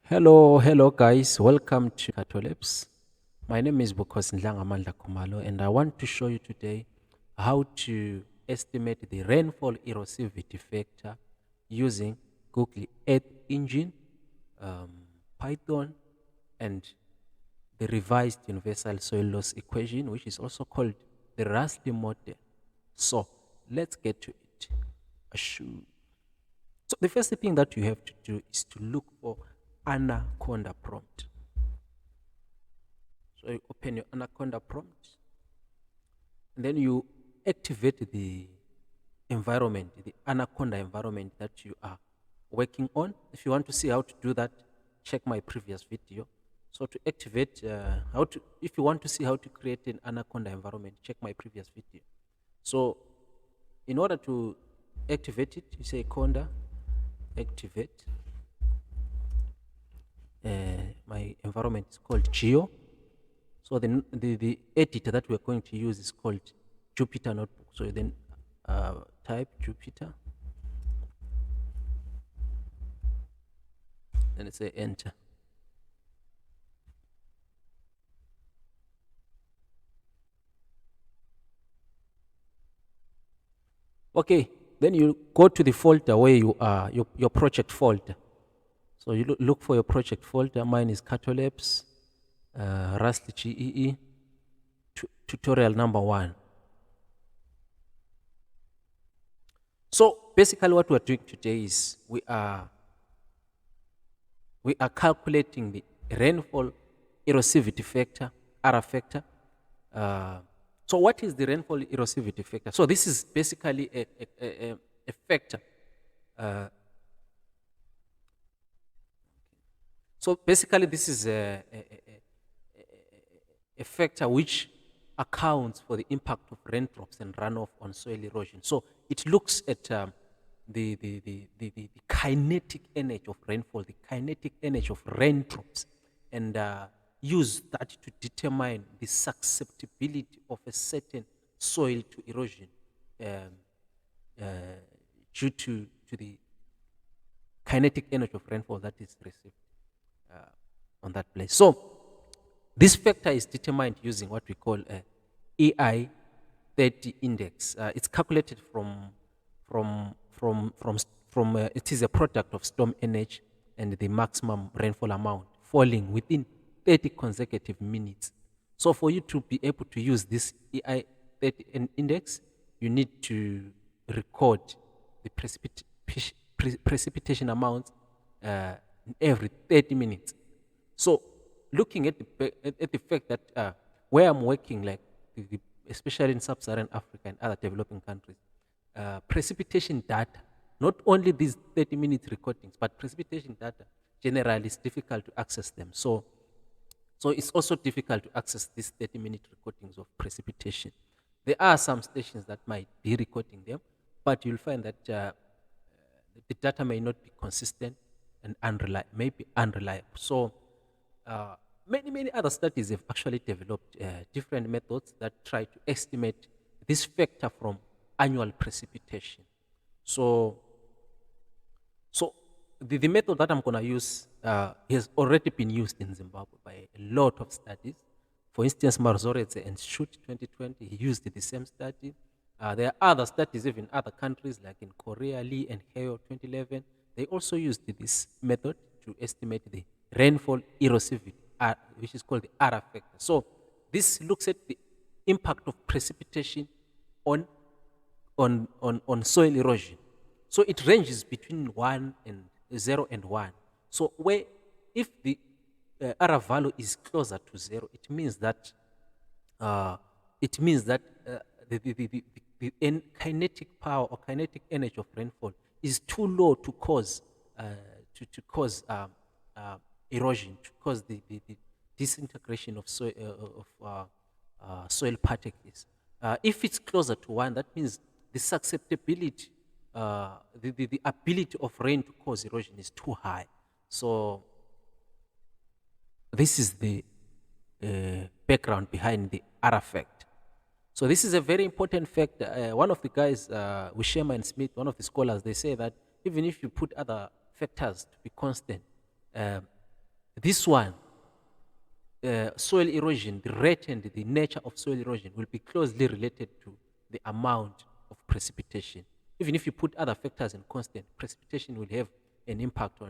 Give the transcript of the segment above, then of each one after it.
Hello guys, welcome to Catolabs. My name is Bukos Ndlangamandla Kumalo and I want to show you today how to estimate the rainfall erosivity factor using Google Earth Engine, Python, and the revised universal soil loss equation, which is also called the RUSLE model. So let's get to it. So the first thing that you have to do is to look for Anaconda prompt. So you open your Anaconda prompt, and then you activate the environment, the Anaconda environment that you are working on. If you want to see how to do that, check my previous video. So to activate, if you want to see how to create an Anaconda environment, check my previous video. So in order to activate it, you say conda activate. My environment is called Geo. So the editor that we're going to use is called Jupyter Notebook. So then type Jupyter, and say enter. Okay, then you go to the folder where you are, your project folder. So you look for your project folder. Mine is Catolabs, RUSLE GEE, tutorial number 1. So basically what we're doing today is we are calculating the rainfall erosivity factor, R factor. So what is the rainfall erosivity factor? So this is basically a factor. So basically this is a factor which accounts for the impact of raindrops and runoff on soil erosion. So it looks at the kinetic energy of rainfall, the kinetic energy of raindrops, and use that to determine the susceptibility of a certain soil to erosion due to the kinetic energy of rainfall that is received on that place. So this factor is determined using what we call a EI30 index. It's calculated it is a product of storm energy and the maximum rainfall amount falling within 30 consecutive minutes. So for you to be able to use this EI30 index, you need to record the precipitation amount every 30 minutes. So looking at the fact that where I'm working, like especially in sub-Saharan Africa and other developing countries, precipitation data, not only these 30-minute recordings, but precipitation data generally is difficult to access them. So it's also difficult to access these 30-minute recordings of precipitation. There are some stations that might be recording them, but you'll find that the data may not be consistent and unreliable. So many other studies have actually developed different methods that try to estimate this factor from annual precipitation. So the method that I'm going to use has already been used in Zimbabwe by a lot of studies. For instance, Marzoretse and Shoot 2020, he used the same study. There are other studies even in other countries, like in Korea, Lee and Heo 2011. They also used this method to estimate the rainfall erosivity, which is called the R factor. So this looks at the impact of precipitation on soil erosion. So it ranges between 0 and 1. So if the R value is closer to 0, it means that the kinetic power or kinetic energy of rainfall is too low to cause erosion, to cause the disintegration of soil particles. If it's closer to 1, that means the susceptibility, the ability of rain to cause erosion is too high. So this is the background behind the R effect. So this is a very important fact. One of the guys, Wishema and Smith, one of the scholars, they say that even if you put other factors to be constant, This one, soil erosion, the rate and the nature of soil erosion will be closely related to the amount of precipitation. Even if you put other factors in constant, precipitation will have an impact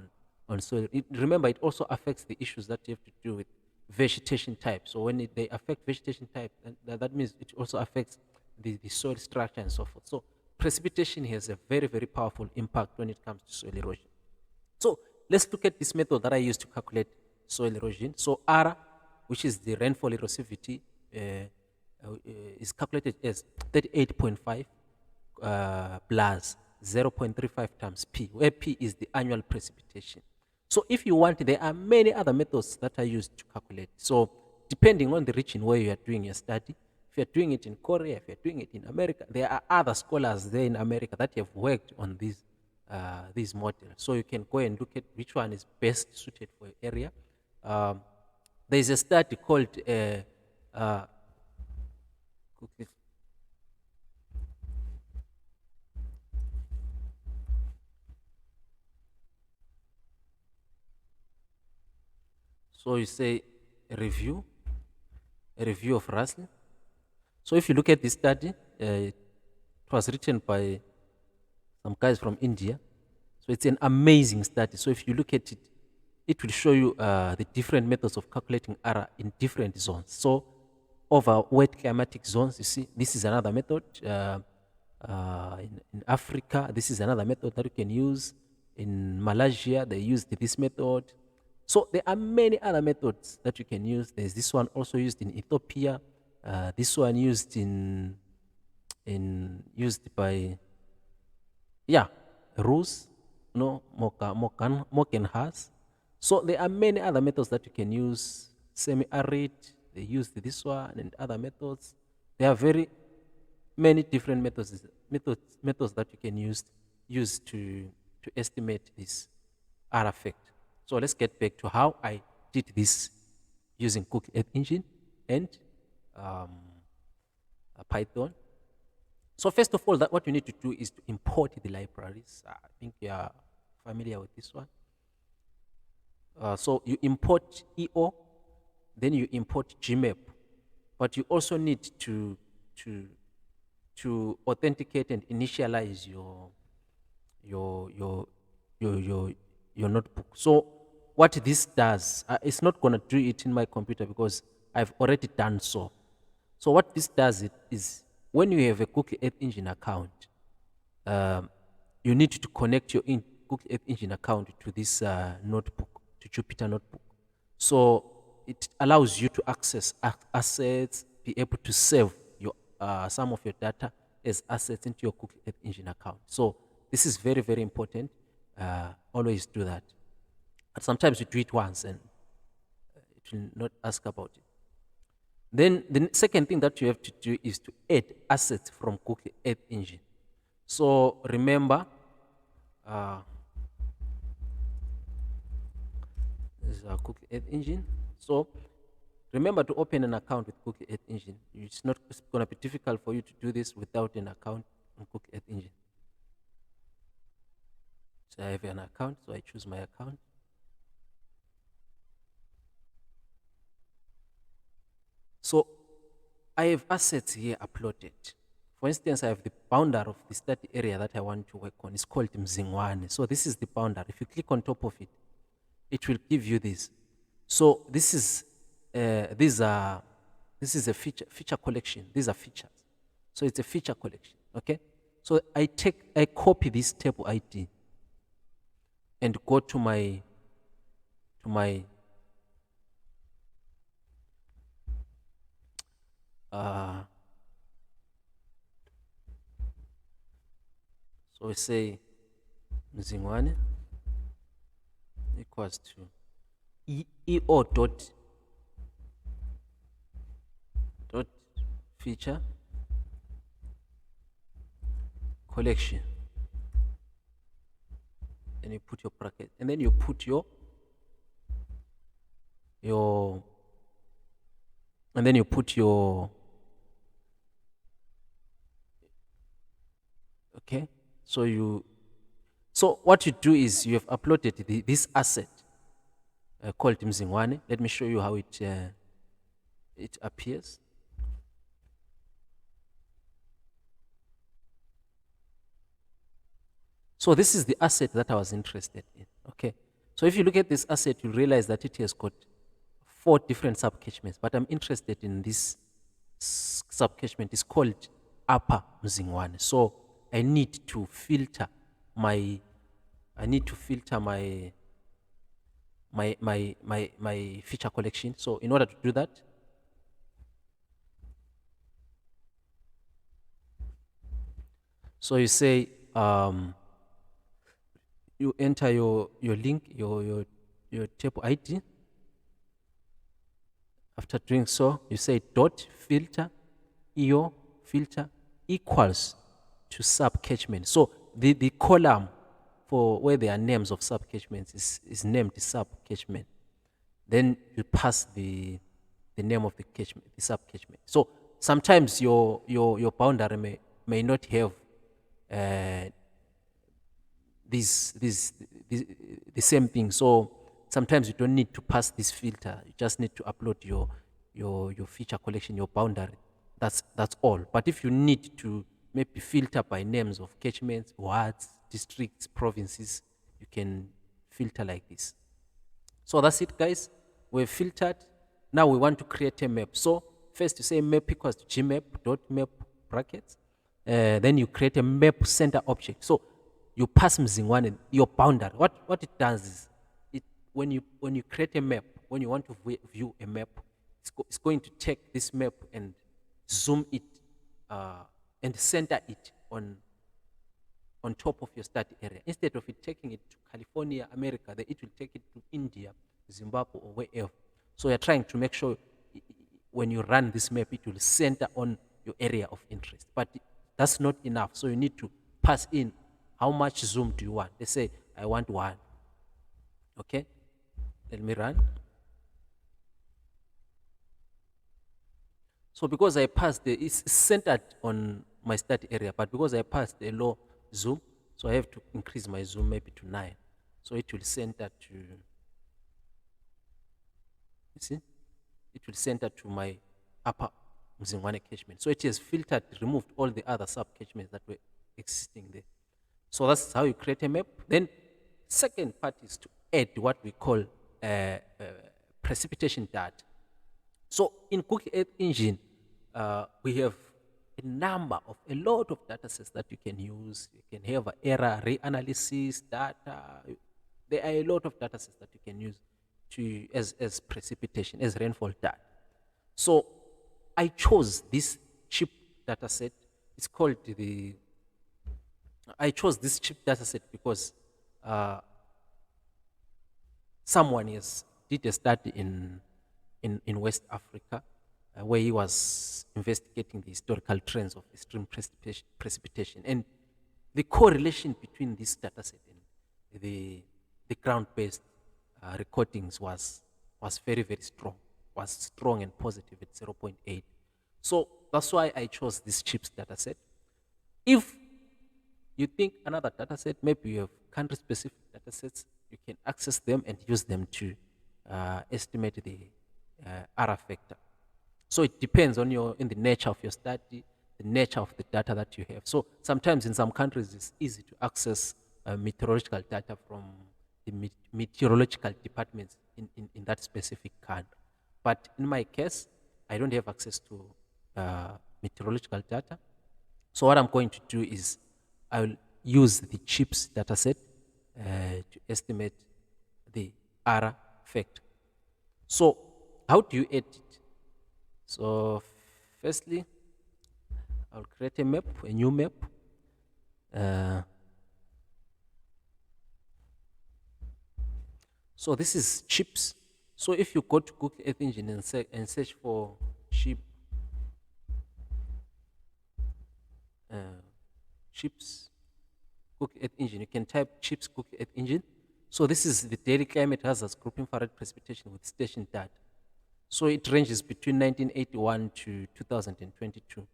on soil. Remember, it also affects the issues that you have to do with vegetation type. So when they affect vegetation type, that means it also affects the soil structure and so forth. So precipitation has a very, very powerful impact when it comes to soil erosion. So let's look at this method that I use to calculate soil erosion. So R, which is the rainfall erosivity, is calculated as 38.5 plus 0.35 times P, where P is the annual precipitation. So if you want, there are many other methods that are used to calculate. So depending on the region where you are doing your study, if you're doing it in Korea, if you're doing it in America, there are other scholars there in America that have worked on these models. So you can go and look at which one is best suited for your area. There is a study called so you say a review of RUSLE. So if you look at this study, it was written by some guys from India. So it's an amazing study. So if you look at it, it will show you the different methods of calculating R in different zones. So over wet climatic zones, you see, this is another method. In Africa, this is another method that you can use. In Malaysia, they used this method. So there are many other methods that you can use. There's this one also used in Ethiopia. This one used used by Rus, no, Moken has. So there are many other methods that you can use. Semi-arid, they used this one and other methods. There are very many different methods that you can use to estimate this R effect. So let's get back to how I did this using Google Earth Engine and Python. So first of all, what you need to do is to import the libraries. I think you are familiar with this one. So you import EO, then you import Geemap, but you also need to authenticate and initialize your notebook. So what this does, it's not going to do it in my computer because I've already done so. So what this does is when you have a Google Earth Engine account, you need to connect your Google Earth Engine account to this notebook, to Jupyter Notebook. So it allows you to access assets, be able to save your some of your data as assets into your Google Earth Engine account. So this is very, very important. Always do that. But sometimes you do it once and it will not ask about it. Then the second thing that you have to do is to add assets from Google Earth Engine. So remember, this is our Google Earth Engine. So remember to open an account with Google Earth Engine. It's not going to be difficult for you to do this without an account on Google Earth Engine. So I have an account, so I choose my account. So I have assets here uploaded. For instance, I have the boundary of the study area that I want to work on. It's called Mzingwane. So this is the boundary. If you click on top of it, it will give you this. So this is a feature collection. These are features. So it's a feature collection. Okay. So I copy this table ID and go to my so we say Mzingwane equals to EO dot feature collection, and you put your bracket, and then you put your and then you put your okay. So what you do is you have uploaded this asset. called Mzingwane. Let me show you how it appears. So this is the asset that I was interested in. Okay. So if you look at this asset, you realize that it has got 4 different subcatchments, but I'm interested in this subcatchment. It's called Upper Mzingwane. So I need to filter my my feature collection. So in order to do that, so you say you enter your link, your table ID. After doing so, you say dot filter EO filter equals to subcatchment. So the column for where there are names of subcatchments is named subcatchment. Then you pass the name of the catchment, the subcatchment. So sometimes your boundary may not have uh, the same thing. So sometimes you don't need to pass this filter. You just need to upload your feature collection, your boundary. That's all. But if you need to maybe filter by names of catchments, wards, districts, provinces, you can filter like this. So that's it, guys. We've filtered. Now we want to create a map. So first you say map equals to gmap.map brackets. Then you create a map center object. So you pass Mzingwane, your boundary. What it does is, when you create a map, when you want to view a map, it's going to take this map and zoom it and center it on top of your study area. Instead of it taking it to California, America, then it will take it to India, Zimbabwe, or wherever. So you're trying to make sure when you run this map, it will center on your area of interest. But that's not enough. So you need to pass in how much zoom do you want. Let's say I want 1. Okay, let me run. So because I passed it's centered on my study area, but because I passed a low zoom, so I have to increase my zoom maybe to 9. So it will center to, you see, it will center to my upper Mzingwane catchment. So it has filtered, removed all the other sub-catchments that were existing there. So that's how you create a map. Then second part is to add what we call precipitation data. So in Google Earth Engine, we have a lot of data sets that you can use. You can have error reanalysis data. There are a lot of data sets that you can use as precipitation, as rainfall data. So I chose this cheap data set. It's called I chose this cheap data set because someone did a study in West Africa where he was investigating the historical trends of extreme precipitation. And the correlation between this data set and the ground-based recordings was very, very strong, was strong and positive at 0.8. So that's why I chose this CHIRPS data set. If you think another data set, maybe you have country-specific data sets, you can access them and use them to estimate the error factor. So it depends on in the nature of your study, the nature of the data that you have. So sometimes in some countries it's easy to access meteorological data from the meteorological departments in that specific country. But in my case, I don't have access to meteorological data. So what I'm going to do is I'll use the CHIRPS dataset to estimate the error factor. So how do you edit? So firstly, I'll create a map, a new map. So this is CHIRPS. So if you go to Google Earth Engine and search for CHIRPS Google Earth Engine, you can type CHIRPS Google Earth Engine. So this is the daily climate hazards group infrared precipitation with station data. So it ranges between 1981 to 2022.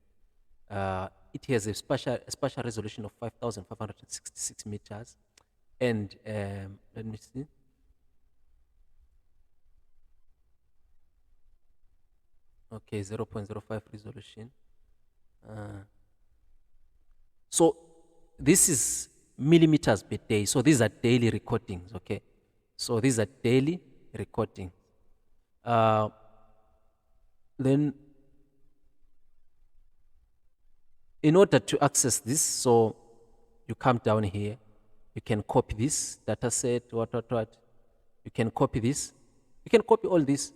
It has a spatial resolution of 5,566 meters. And let me see. Okay, 0.05 resolution. So this is millimeters per day. So these are daily recordings, okay? So these are daily recordings. Then in order to access this, so you come down here, you can copy this data set, what. You can copy this. You can copy all this.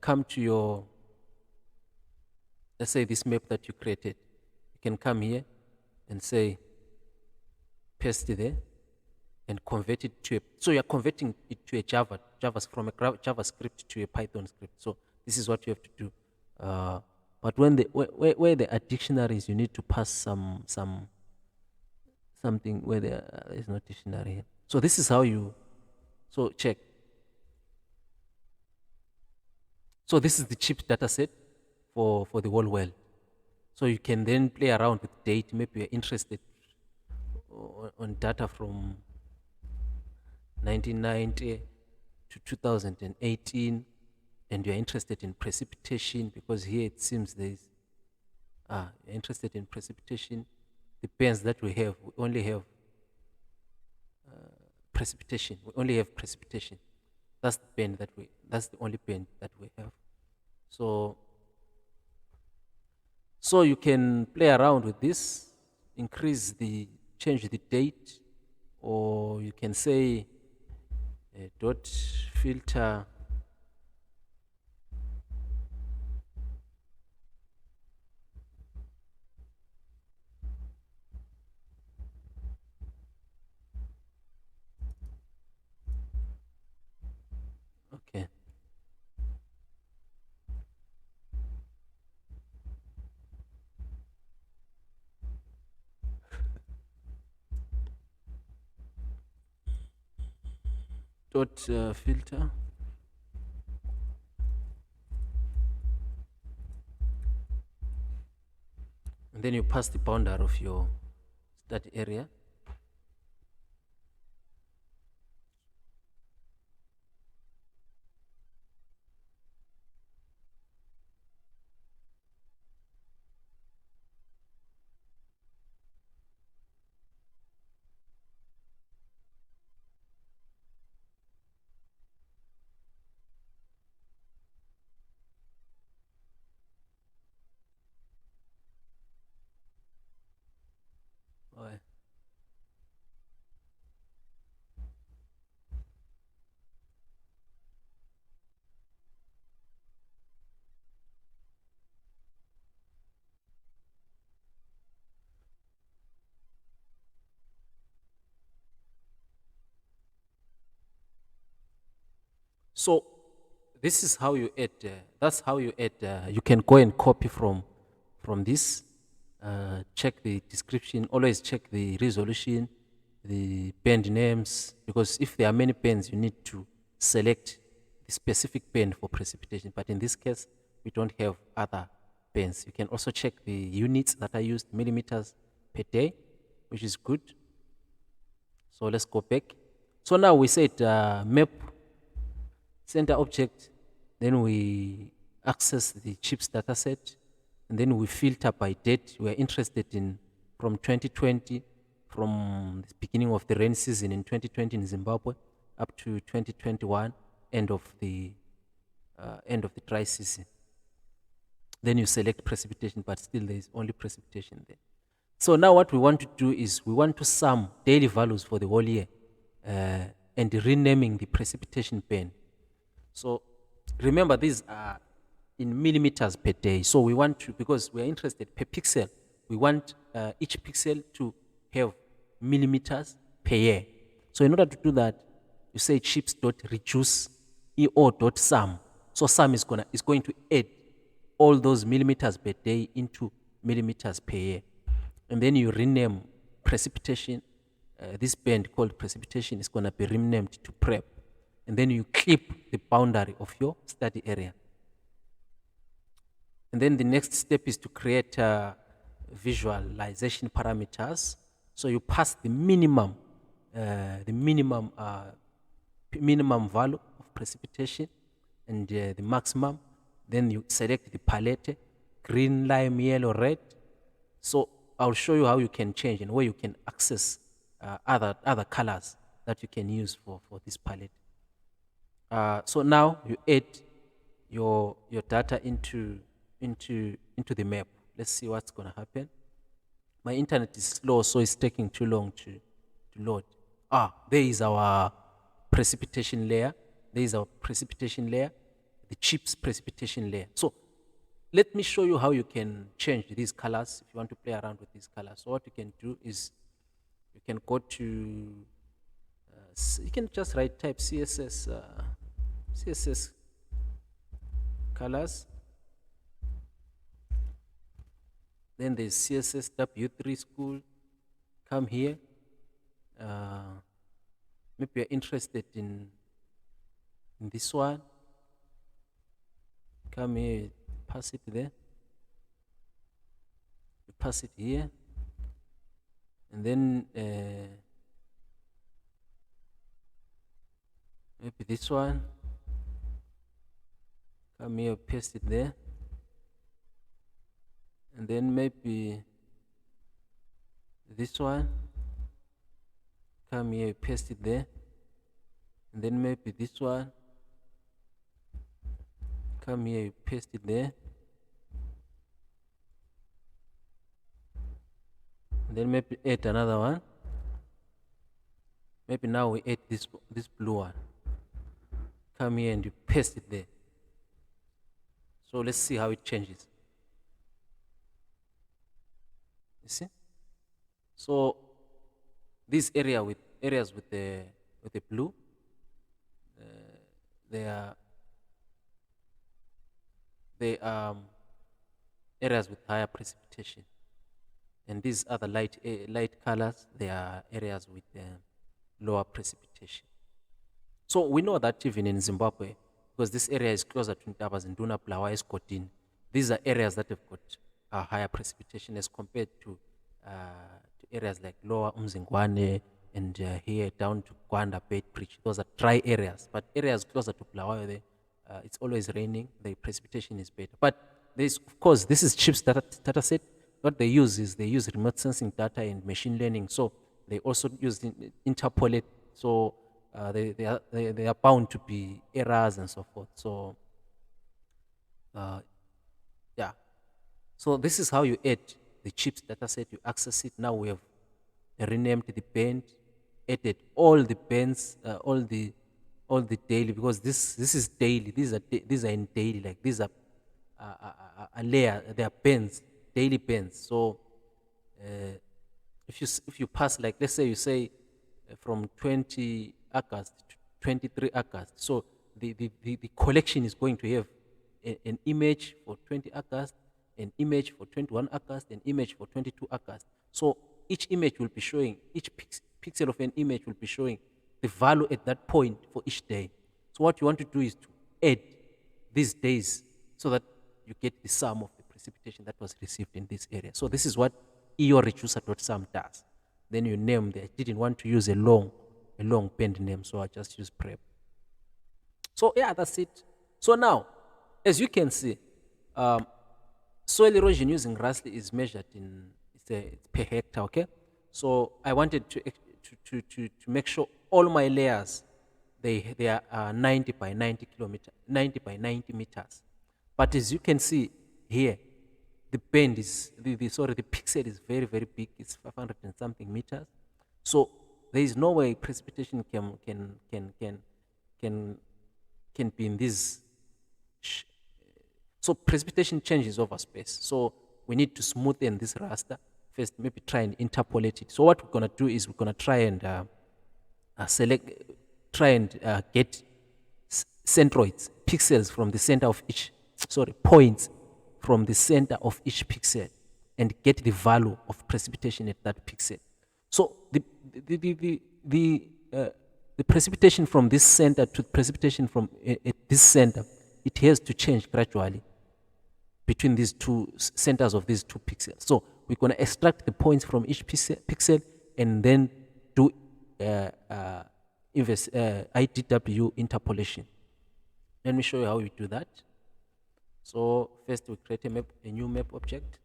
Come to your, let's say this map that you created. You can come here and say, paste it there and convert it to a, so you're converting it to a from a JavaScript to a Python script. So this is what you have to do. But when where there are dictionaries, you need to pass something where there is no dictionary here. So this is how you, so check. So this is the CHIRPS data set for the whole world. So you can then play around with date. Maybe you're interested on data from 1990 to 2018, and you're interested in precipitation, because here it seems there's, you're interested in precipitation. The bands that we have, we only have precipitation. We only have precipitation. That's the band that that's the only band that we have. So you can play around with this, change the date, or you can say dot filter okay. Dot filter. And then you pass the boundary of your study area. Right. So this is how you add. That's how you add. You can go and copy from this. Check the description. Always check the resolution, the band names, because if there are many bands, you need to select the specific band for precipitation. But in this case, we don't have other bands. You can also check the units that are used, millimeters per day, which is good. So let's go back. So now we said map center object, then we access the CHIRPS dataset, and then we filter by date. We are interested in from 2020, from the beginning of the rain season in 2020 in Zimbabwe up to 2021, end of the dry season. Then you select precipitation, but still there is only precipitation there. So now what we want to do is we want to sum daily values for the whole year and renaming the precipitation band. So remember, these are in millimeters per day. So we want to, because we are interested per pixel, we want each pixel to have millimeters per year. So in order to do that, you say CHIRPS.reduce EO.sum. So sum is going to add all those millimeters per day into millimeters per year. And then you rename precipitation. This band called precipitation is going to be renamed to prep. And then you clip the boundary of your study area. And then the next step is to create visualization parameters. So you pass the minimum minimum value of precipitation and the maximum. Then you select the palette, green, lime, yellow, red. So I'll show you how you can change and where you can access other colors that you can use for this palette. So now you add your data into the map. Let's see what's gonna happen. My internet is slow, so it's taking too long to load. There is our precipitation layer. There is our precipitation layer, the CHIRPS precipitation layer. So let me show you how you can change these colors if you want to play around with these colors. So what you can do is you can go to, you can just type CSS colors. Then there's CSS W3 school. Come here. Maybe you're interested in this one. Come here, pass it there. You pass it here. And then maybe this one. Come here, paste it there. And then maybe this one. Come here, paste it there. And then maybe this one. Come here, paste it there. And then maybe add another one. Maybe now we add this blue one. Come here and you paste it there. So let's see how it changes. You see? So this areas with the blue, they are areas with higher precipitation, and these other light colors, they are areas with lower precipitation. So we know that even in Zimbabwe, because this area is closer to Ntabazinduna, Bulawayo, Escotini, these are areas that have got higher precipitation as compared to areas like lower Umzingwane and here down to Gwanda, Beit Bridge. Those are dry areas, but areas closer to Bulawayo, it's always raining, the precipitation is better. But there's, of course, this is CHIRPS data set. What they use is they use remote sensing data and machine learning. So they also use interpolate. So they are bound to be errors and so forth. So yeah. So this is how you add the CHIRPS dataset. You access it. Now we have renamed the band, added all the bands, all the daily, because this is daily. These are in daily. Like these are a layer. They are bands, daily bands. So if you pass, like let's say you say from 20 August to 23 August, so the collection is going to have an image for 20 August, an image for 21 August, an image for 22 August. So each image will be showing, each pixel of an image will be showing the value at that point for each day. So what you want to do is to add these days so that you get the sum of the precipitation that was received in this area. So this is what EOReducer.sum does. Then you name there. I didn't want to use a long band name, so I just use prep. So yeah, that's it. So now, as you can see, soil erosion using RUSLE is measured in it's per hectare. Okay, so I wanted to make sure all my layers they are 90 by 90 meters. But as you can see here, the bend is the pixel is very big. It's 500 and something meters. So there is no way precipitation can be in this. So precipitation changes over space. So we need to smoothen this raster first. Maybe try and interpolate it. So what we're gonna do is we're gonna try and get centroids, pixels from the center of each. Points from the center of each pixel, and get the value of precipitation at that pixel. So the precipitation from this center to precipitation from at this center, it has to change gradually between these two centers of these two pixels. So we're going to extract the points from each pixel and then do IDW interpolation. Let me show you how we do that. So first we create a new map object.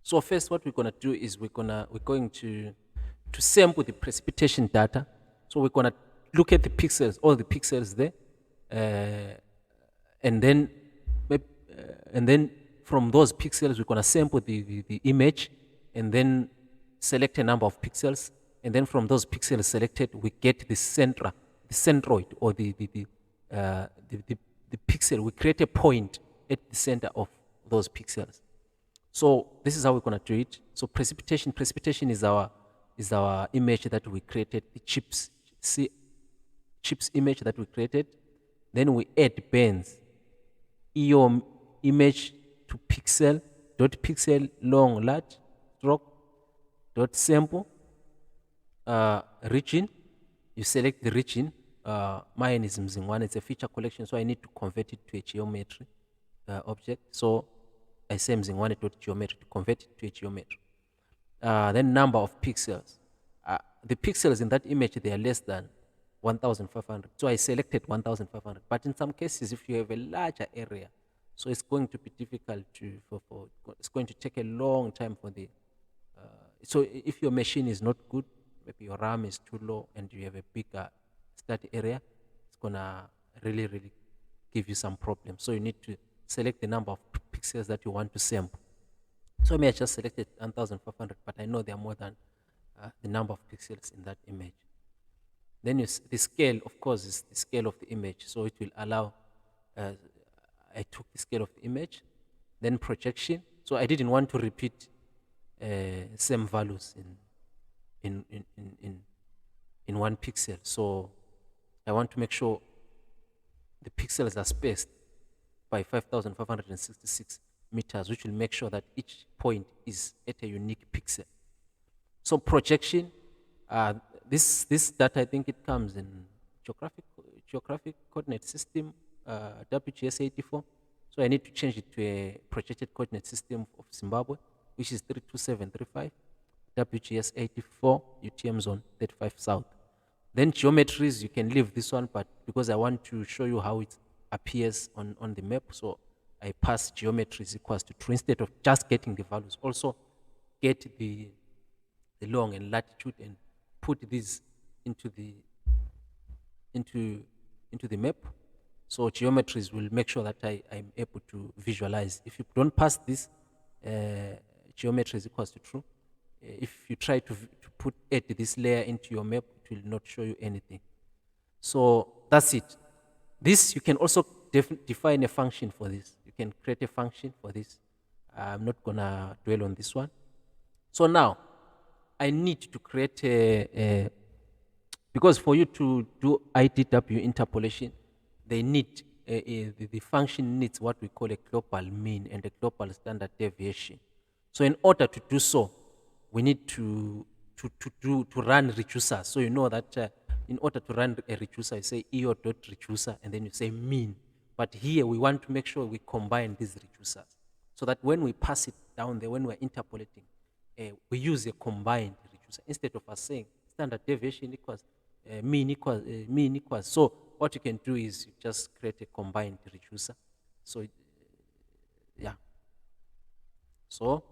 So first, what we're gonna do is we're going to sample the precipitation data. So we're gonna look at the pixels, all the pixels there, and then and then from those pixels we're gonna sample the image, and then select a number of pixels, and then from those pixels selected we get the centroid, or the pixel. We create a point at the center of those pixels. So this is how we're gonna do it. So precipitation is our image that we created, the CHIRPS image that we created. Then we add bands, your image to pixel long large stroke dot sample region. You select the region. Mine is Mzingwane. It's a feature collection, so I need to convert it to a geometry object. So I say Mzingwane.geometry to convert it to a geometry. Then number of pixels. The pixels in that image, they are less than 1,500. So I selected 1,500. But in some cases, if you have a larger area, so it's going to be difficult it's going to take a long time for the, so if your machine is not good, maybe your RAM is too low and you have a bigger study area, it's gonna really give you some problems. So you need to select the number of pixels that you want to sample. So I just selected 1,500, but I know there are more than the number of pixels in that image. Then the scale, of course, is the scale of the image. So it will allow, I took the scale of the image. Then projection. So I didn't want to repeat same values in one pixel. So I want to make sure the pixels are spaced by 5,566 meters, which will make sure that each point is at a unique pixel. So projection, this data, I think it comes in geographic coordinate system, WGS84. So I need to change it to a projected coordinate system of Zimbabwe, which is 32735, WGS84, UTM zone 35 south. Then geometries, you can leave this one, but because I want to show you how it appears on the map, so I pass geometries equals to true instead of just getting the values. Also get the long and latitude and put these into the map. So geometries will make sure that I'm able to visualize. If you don't pass this, geometries equals to true. If you try to add this layer into your map, it will not show you anything. So that's it. This, you can also define a function for this. You can create a function for this. I'm not gonna dwell on this one. So now, I need to create because for you to do IDW interpolation, they need, the function needs what we call a global mean and a global standard deviation. So in order to do so, we need to run reducer. So you know that in order to run a reducer, you say EO.reducer and then you say mean. But here we want to make sure we combine these reducers so that when we pass it down there, when we're interpolating, we use a combined reducer instead of us saying standard deviation equals mean equals. So what you can do is you just create a combined reducer. So yeah. So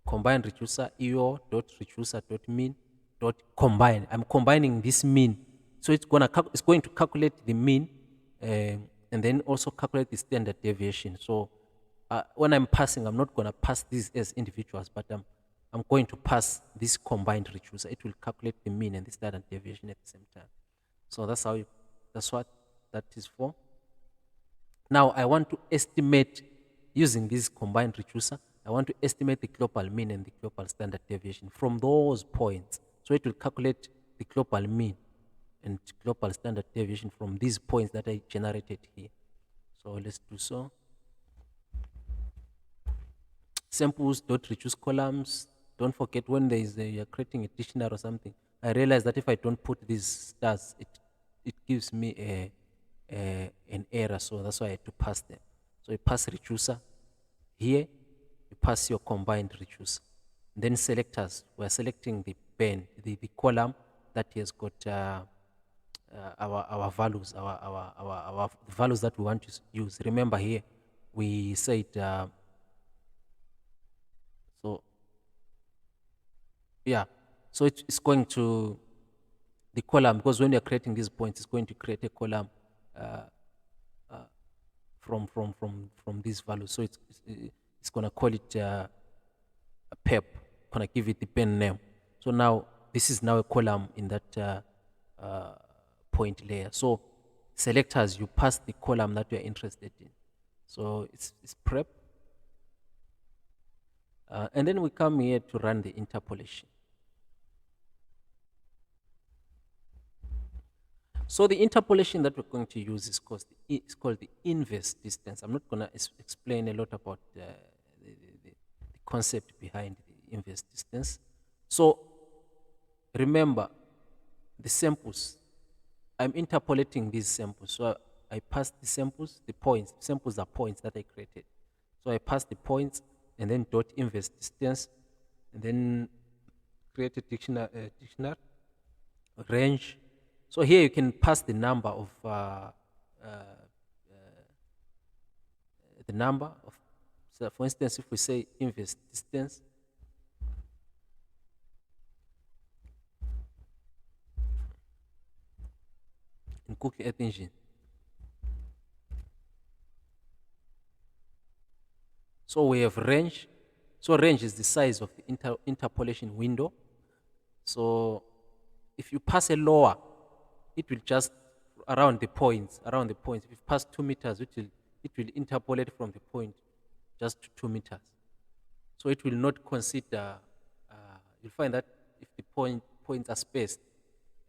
combine reducer EO.reducer.mean .combine. I'm combining this mean. So it's going to calculate the mean and then also calculate the standard deviation. So when I'm passing, I'm not going to pass these as individuals, but I'm going to pass this combined reducer. It will calculate the mean and the standard deviation at the same time. So that's what that is for. Now I want to estimate, using this combined reducer, I want to estimate the global mean and the global standard deviation from those points. So it will calculate the global mean and global standard deviation from these points that I generated here. So let's do so. Samples.reduce columns. Don't forget when you're creating a dictionary or something. I realize that if I don't put these stars, it gives me an error, so that's why I had to pass them. So you pass reducer here, you pass your combined reducer. Then selectors, we're selecting the band, the column that has got our values, our values that we want to use. Remember here, we said, so yeah, so it's going to the column, because when you're creating these points, it's going to create a column from these values. So it's going to call it a PEP, going to give it the pen name. So now this is now a column in that point layer. So selectors, you pass the column that you're interested in. So it's prep. And then we come here to run the interpolation. So the interpolation that we're going to use is called the inverse distance. I'm not going to explain a lot about the concept behind the inverse distance. So remember, the samples, I'm interpolating these samples. So I pass the samples, the points. Samples are points that I created. So I pass the points and then dot inverse distance, and then create a dictionary range. So here you can pass the number of so for instance, if we say inverse distance, in Google Earth Engine. So we have range. So range is the size of the interpolation window. So if you pass a lower, it will just around the points. If you pass 2 meters, it will interpolate from the point just to 2 meters. So it will not consider. You'll find that if the points are spaced,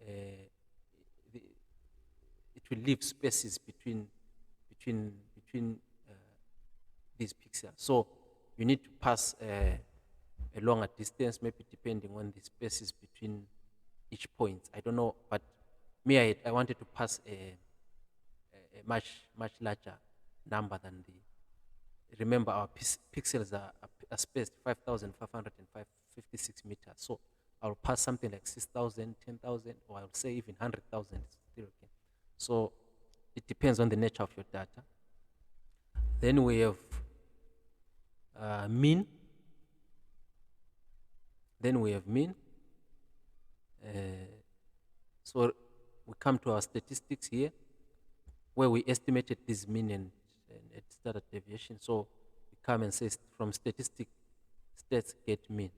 it will leave spaces between these pixels. So you need to pass a longer distance, maybe depending on the spaces between each point. I don't know, but me, I wanted to pass a much larger number than the. Remember, our pixels are spaced 5,556 meters. So I'll pass something like 6,000, 10,000, or I'll say even 100,000. Still okay. So it depends on the nature of your data. Then we have mean. So we come to our statistics here, where we estimated this mean and standard deviation. So we come and say from statistic, stats get mean.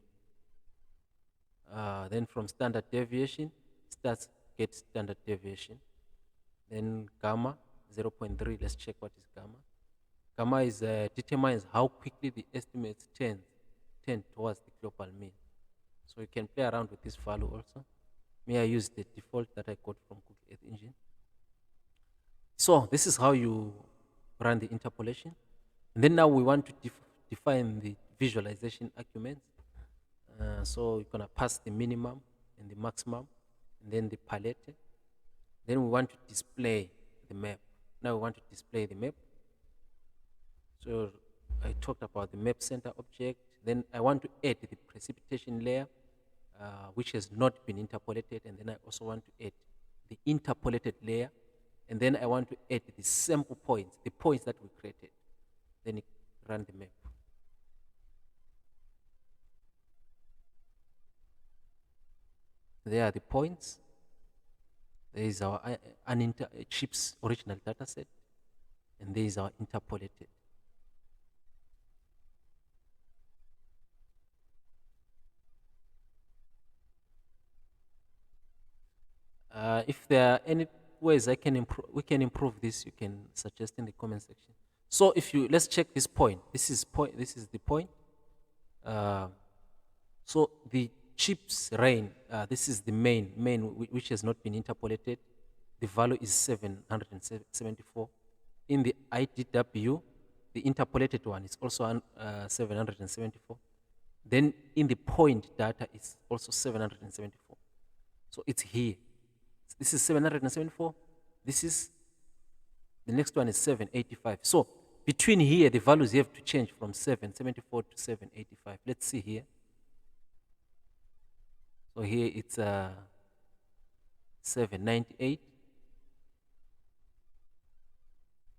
Then from standard deviation, stats get standard deviation. Then gamma, 0.3. Let's check what is gamma. Gamma is determines how quickly the estimates tend towards the global mean. So you can play around with this value also. Me, I use the default that I got from Google Earth Engine. So this is how you run the interpolation. And then now we want to define the visualization arguments. So you're going to pass the minimum and the maximum, and then the palette. Then we want to display the map. Now we want to display the map. So I talked about the map center object. Then I want to add the precipitation layer, which has not been interpolated. And then I also want to add the interpolated layer. And then I want to add the sample points, the points that we created. Then you run the map. There are the points. There is our CHIRPS original data set. And there is our interpolated. If there are any ways we can improve this, you can suggest in the comment section. So let's check this point. This is the point. So the CHIRPS rain, this is the main which has not been interpolated. The value is 774. In the IDW, the interpolated one is also 774. Then in the point data, it's also 774. So it's here. This is 774. This is, the next one is 785. So between here, the values have to change from 774 to 785. Let's see here. So here it's 798.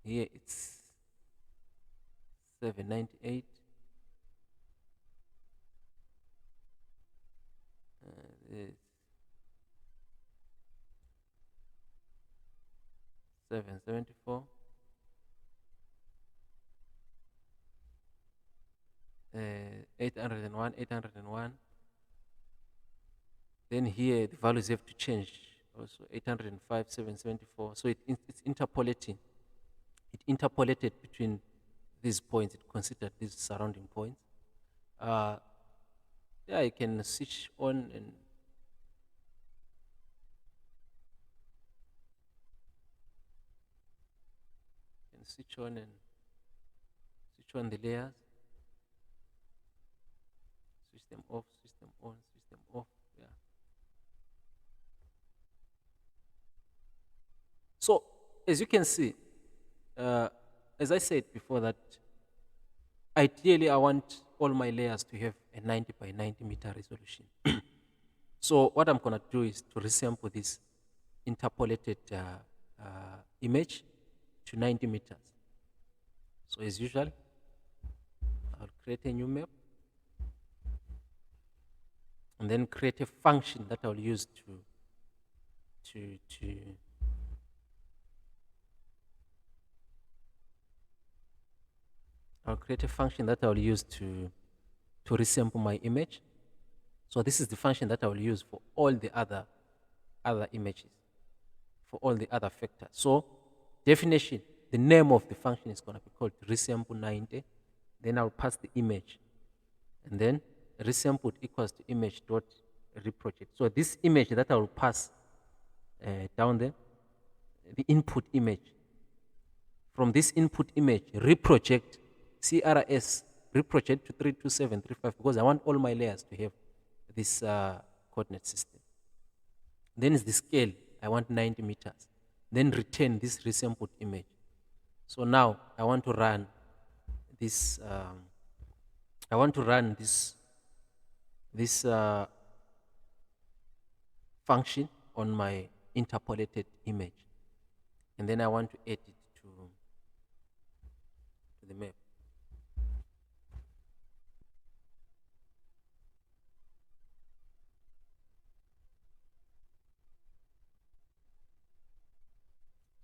Here it's 798. It's 774. 801, 801. Then here the values have to change also, 805, 774. So it's interpolating. It interpolated between these points. It considered these surrounding points. Yeah, I can switch on and switch on the layers. Switch them off, switch them on, switch them off. Yeah. So as you can see, as I said before, that ideally I want all my layers to have a 90 by 90 meter resolution. So what I'm going to do is to resample this interpolated image to 90 meters. So as usual, I'll create a new map and then create a function that I'll use I'll create a function that I'll use to resample my image. So this is the function that I will use for all the other images, for all the other factors. So definition, the name of the function is going to be called resample 90. Then I'll pass the image, and then resampled equals to image dot reproject. So this image that I will pass down there, the input image. From this input image, reproject CRS, reproject to 32735, because I want all my layers to have this coordinate system. Then is the scale. I want 90 meters. Then return this resampled image. So now I want to run this. Function on my interpolated image, and then I want to add it to the map.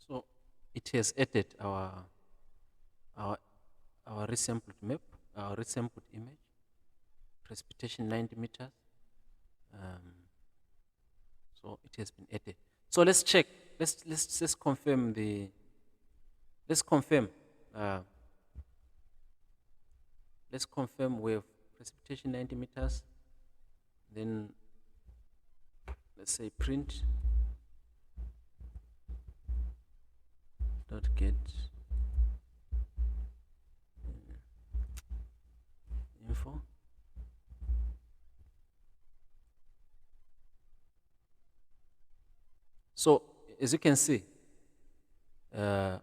So it has added our resampled map, our resampled image, precipitation 90 meters. So it has been added. So let's check. Let's confirm the. Let's confirm. Let's confirm with precipitation 90 meters. Then let's say print. Dot get info. So as you can see, our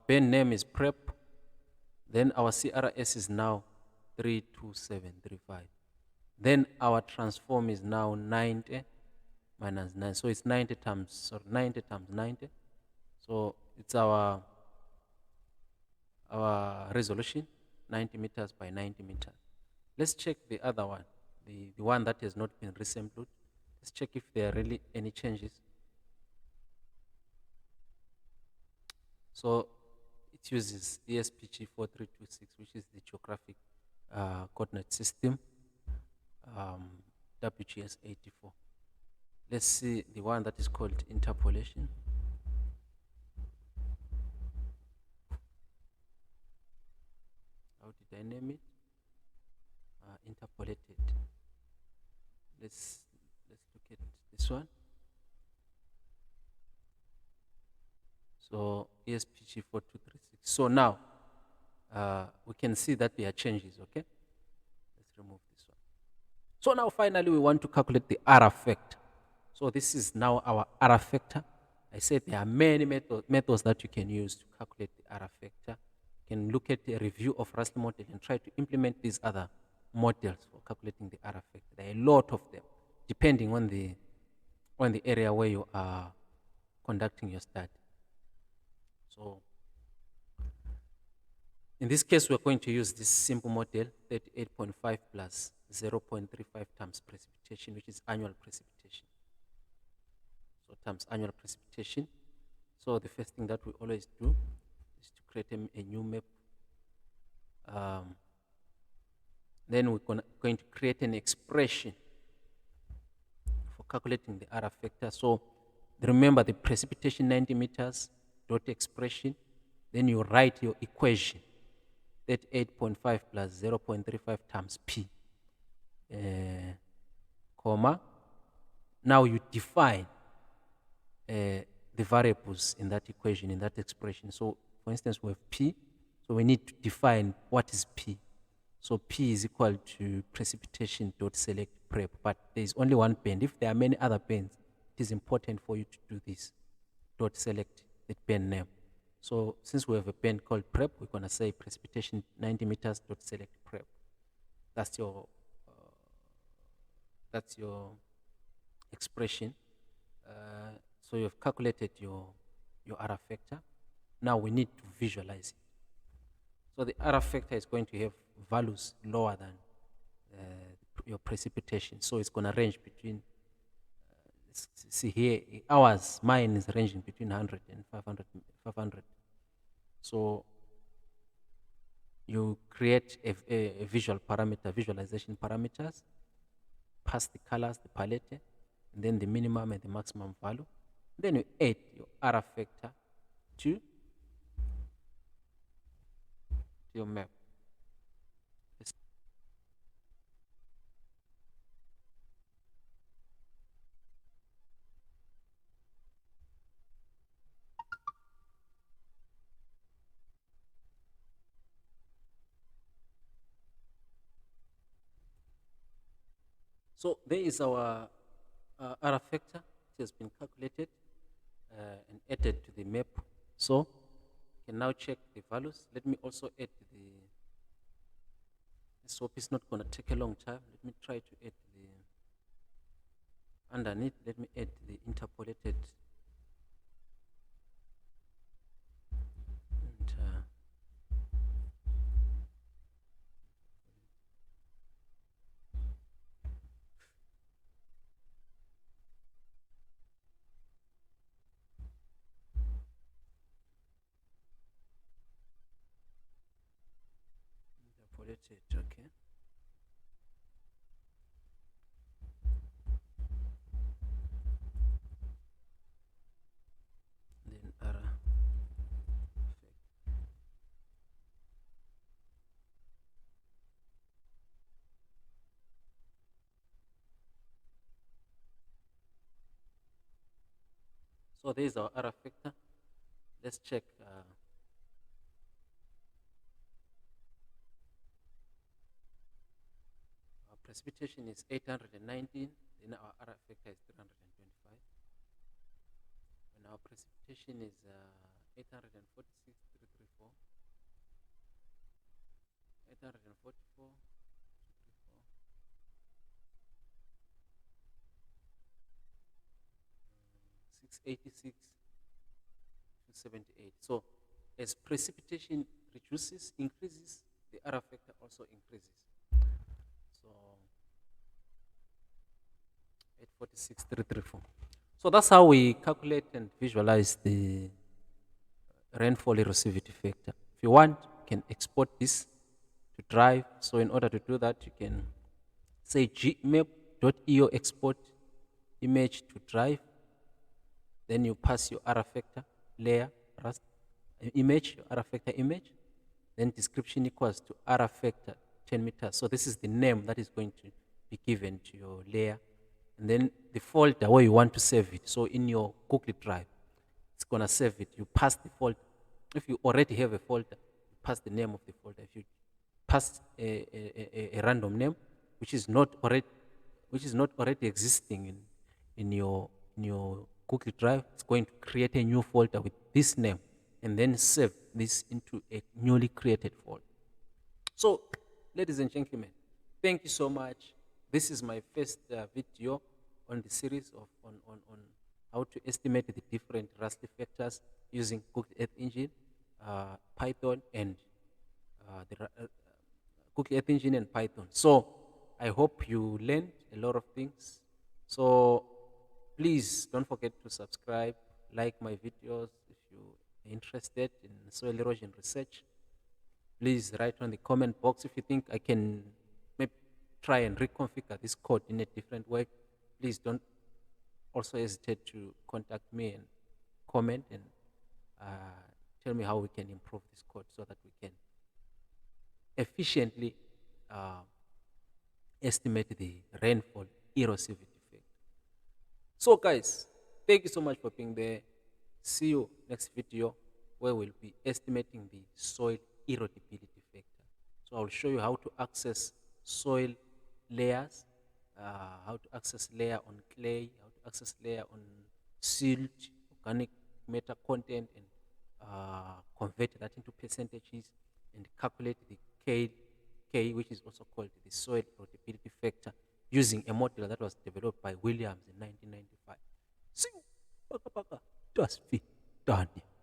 pen name is prep. Then our CRS is now 32735. Then our transform is now 90 minus 9. So it's 90 times 90. So it's our resolution, 90 meters by 90 meters. Let's check the other one, the one that has not been resampled. Let's check if there are really any changes. So it uses ESPG 4326, which is the geographic coordinate system, WGS 84. Let's see the one that is called interpolation. How did I name it? Interpolated. Let's look at this one. So ESPG 4236. So now we can see that there are changes. Okay, let's remove this one. So now finally we want to calculate the R factor. So this is now our R factor. I said there are many methods that you can use to calculate the error factor. You can look at a review of RUSLE model and try to implement these other models for calculating the error factor. There are a lot of them, depending on the area where you are conducting your study. So in this case, we're going to use this simple model, 38.5 plus 0.35 times precipitation, which is annual precipitation. So times annual precipitation. So the first thing that we always do is to create a new map. Then we're going to create an expression for calculating the error factor. So remember the precipitation 90 meters dot expression. Then you write your equation, 38.5 plus 0.35 times P, comma. Now you define the variables in that equation, in that expression. So for instance, we have P. So we need to define what is P. So P is equal to precipitation dot select prep, but there is only one band. If there are many other bands, it is important for you to do this dot select the band name. So since we have a band called prep, we're gonna say precipitation 90 meters dot select prep. That's your expression. So you've calculated your error factor. Now we need to visualize it. So the error factor is going to have values lower than your precipitation. So it's going to range between, see here, ours, mine is ranging between 100 and 500. So you create a visual parameter, visualization parameters, pass the colors, the palette, and then the minimum and the maximum value. Then you add your error factor to your map. So there is our error factor. It has been calculated and added to the map. So you can now check the values. Let me also add the swap is not going to take a long time. Let me try to add the underneath. Let me add the interpolated. Okay. Then error. So there is our error factor. Let's check. Our precipitation is 819, then our error factor is 325. And our precipitation is 846, 334. 844, 686 to 78. So as precipitation increases, the error factor also increases. So 846, 334. So that's how we calculate and visualize the rainfall erosivity factor. If you want, you can export this to Drive. So in order to do that, you can say Geemap.io export image to Drive. Then you pass your error factor layer, image, your error factor image. Then description equals to error factor 10 meters. So this is the name that is going to be given to your layer. And then the folder where you want to save it. So in your Google Drive, it's going to save it. You pass the folder. If you already have a folder, you pass the name of the folder. If you pass a random name, which is not already existing in your Google Drive. It's going to create a new folder with this name and then save this into a newly created folder. So, ladies and gentlemen, thank you so much. This is my first video on the series of on how to estimate the different RUSLE factors using Google Earth Engine, Python, and Google Earth Engine and Python. So I hope you learned a lot of things. So please don't forget to subscribe, like my videos if you're interested in soil erosion research. Please write on the comment box if you think I can maybe try and reconfigure this code in a different way. Please don't also hesitate to contact me and comment and tell me how we can improve this code so that we can efficiently estimate the rainfall erosivity factor. So guys, thank you so much for being there. See you next video where we'll be estimating the soil erodibility factor. So I'll show you how to access soil layers, how to access layer on clay, how to access layer on silt, organic matter content, and convert that into percentages and calculate the K, which is also called the soil erodibility factor, using a model that was developed by Williams in 1995. See you. Paka, paka. Just fit done.